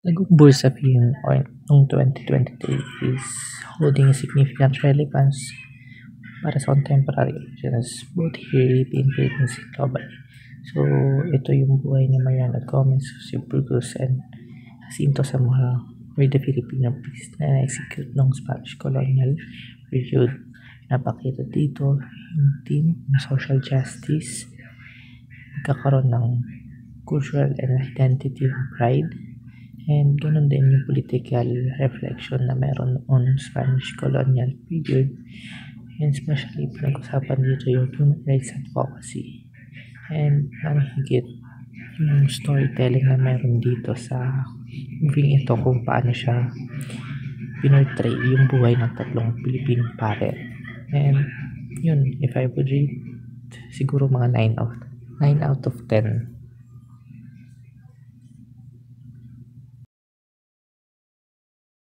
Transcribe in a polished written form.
Nagumbol sa Philippine Oil noong 2023 is holding a significant relevance para sa contemporary audience both here in Philippines and globally. So, ito yung buhay ni Mariana Gomez, si Burgos, and Jacinto Zamora were the Filipino priests na na-execute noong Spanish colonial period. Napakita dito yung theme ng social justice, magkakaroon ng cultural and identity pride, and ganun din yung political reflection na meron on Spanish colonial period, and especially pinag-usapan dito yung human rights advocacy, and ang higit yung storytelling na meron dito sa moving ito kung paano siya pinortray yung buhay ng tatlong Pilipinong pare. And yun, if I would rate, siguro mga 9 out of 10